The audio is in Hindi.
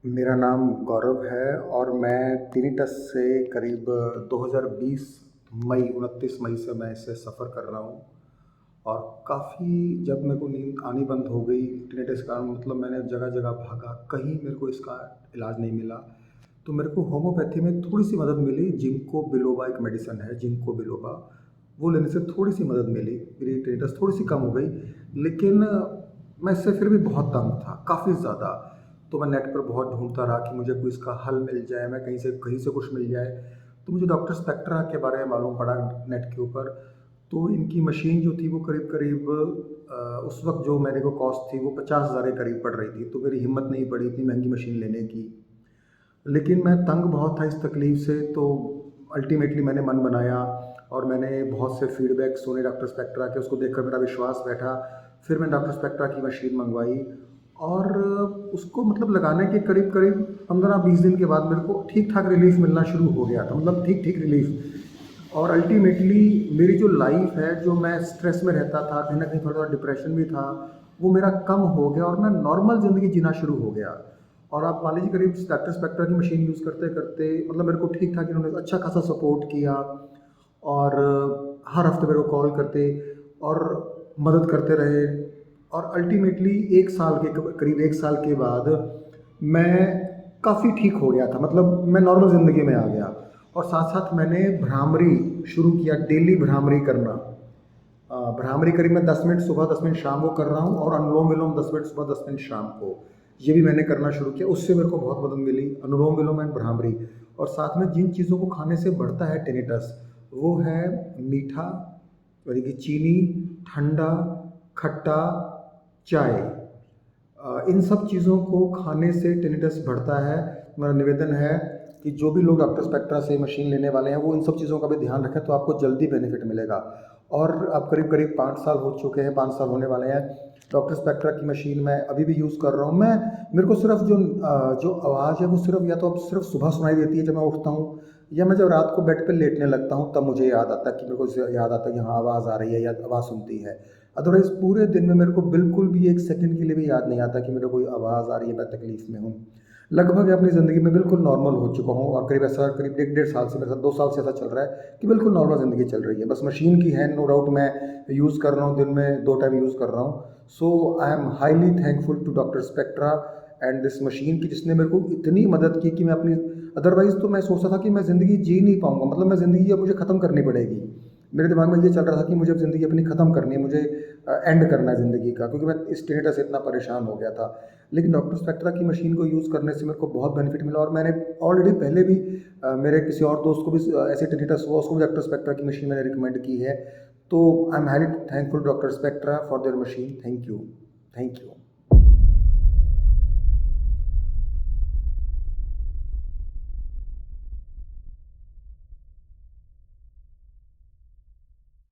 मेरा नाम गौरव है और मैं टिनिटस से करीब 2020 मई 29 मई से मैं इससे सफ़र कर रहा हूँ। और काफ़ी जब मेरे को नींद आनी बंद हो गई टिनिटस का मतलब मैंने जगह जगह भागा, कहीं मेरे को इसका इलाज नहीं मिला। तो मेरे को होम्योपैथी में थोड़ी सी मदद मिली। जिंको बिलोबा एक मेडिसिन है, जिंको बिलोबा, वो लेने से थोड़ी सी मदद मिली, मेरी टिनिटस थोड़ी सी कम हो गई। लेकिन मैं इससे फिर भी बहुत तंग था, काफ़ी ज़्यादा। तो मैं नेट पर बहुत ढूंढता रहा कि मुझे कोई इसका हल मिल जाए, मैं कहीं से कुछ मिल जाए। तो मुझे डॉक्टर स्पेक्ट्रा के बारे में मालूम पड़ा नेट के ऊपर। तो इनकी मशीन जो थी वो करीब करीब उस वक्त जो मेरे को कॉस्ट थी वो 50,000 के करीब पड़ रही थी। तो मेरी हिम्मत नहीं पड़ी इतनी महंगी मशीन लेने की। लेकिन मैं तंग बहुत था इस तकलीफ़ से, तो अल्टीमेटली मैंने मन बनाया और मैंने बहुत से फीडबैक सुने डॉक्टर स्पेक्ट्रा के, उसको देखकर मेरा विश्वास बैठा। फिर मैंने डॉक्टर स्पेक्ट्रा की मशीन मंगवाई और उसको मतलब लगाने के करीब करीब 15-20 दिन के बाद मेरे को ठीक ठाक रिलीफ मिलना शुरू हो गया था, मतलब ठीक ठीक रिलीफ। और अल्टीमेटली मेरी जो लाइफ है, जो मैं स्ट्रेस में रहता था, कहीं ना कहीं थोड़ा थोड़ा डिप्रेशन भी था, वो मेरा कम हो गया और मैं नॉर्मल ज़िंदगी जीना शुरू हो गया। और आप मान लीजिए करीब डॉक्टर स्पेक्ट्रा की मशीन यूज़ करते करते मतलब मेरे को ठीक ठाक इन्होंने अच्छा खासा सपोर्ट किया। और हर हफ्ते मेरे को कॉल करते और मदद करते रहे। और अल्टीमेटली एक साल के करीब एक साल के बाद मैं काफ़ी ठीक हो गया था, मतलब मैं नॉर्मल ज़िंदगी में आ गया। और साथ साथ मैंने भ्रामरी शुरू किया, डेली भ्रामरी करना। भ्रामरी करीब मैं 10 मिनट सुबह 10 मिनट शाम को कर रहा हूँ और अनुलोम विलोम 10 मिनट सुबह 10 मिनट शाम को, ये भी मैंने करना शुरू किया। उससे मेरे को बहुत मदद मिली, अनुलोम विलोम एंड भ्रामरी। और साथ में जिन चीज़ों को खाने से बढ़ता है टिनिटस, वो है मीठा, यानी कि चीनी, ठंडा, खट्टा, चाय। इन सब चीज़ों को खाने से टिनिटस बढ़ता है। मेरा निवेदन है कि जो भी लोग डॉक्टर स्पेक्ट्रा से मशीन लेने वाले हैं वो इन सब चीज़ों का भी ध्यान रखें, तो आपको जल्दी बेनिफिट मिलेगा। और अब करीब करीब 5 साल हो चुके हैं, 5 साल होने वाले हैं। डॉक्टर स्पेक्ट्रा की मशीन मैं अभी भी यूज़ कर रहा हूँ। मैं मेरे को सिर्फ जो आवाज़ है वो सिर्फ या तो अब सिर्फ सुबह सुनाई देती है जब मैं उठता हूँ, या मैं जब रात को बेड पे लेटने लगता हूँ तब मुझे याद आता है कि मेरे को याद आता है कि हाँ आवाज़ आ रही है या आवाज़ सुनती है। अदरवाइज़ पूरे दिन में मेरे को बिल्कुल भी एक सेकंड के लिए भी याद नहीं आता कि मेरे को कोई आवाज़ आ रही है, मैं तकलीफ़ में हूँ। लगभग अपनी ज़िंदगी में बिल्कुल नॉर्मल हो चुका हूँ और करीब 1 डेढ़ साल से, मेरे साथ 2 साल से ऐसा चल रहा है कि बिल्कुल नॉर्मल ज़िंदगी चल रही है। बस मशीन की है, नो डाउट मैं यूज़ कर रहा हूँ, दिन में 2 टाइम यूज़ कर रहा हूँ। So I am highly thankful to doctor Spectra and this machine की, जिसने मेरे को इतनी मदद की कि मैं अपनी, अदरवाइज़ तो मैं सोचता था कि मैं ज़िंदगी जी नहीं पाऊँगा, मतलब मैं ज़िंदगी अब मुझे ख़त्म करनी पड़ेगी। मेरे दिमाग में ये चल रहा था कि मुझे अब ज़िंदगी अपनी ख़त्म करनी है, मुझे एंड करना है ज़िंदगी का, क्योंकि मैं इस टिनिटस से इतना परेशान हो गया था। लेकिन डॉक्टर स्पेक्ट्रा की मशीन को यूज़ करने से मेरे को बहुत बेनिफिट मिला। और मैंने ऑलरेडी पहले भी मेरे किसी और दोस्त को भी ऐसे टिनिटस हुआ, उसको भी डॉक्टर स्पेक्ट्रा की मशीन मैंने रिकमेंड की है। तो आई am highly thankful doctor spectra for their machine. Thank you. Thank you.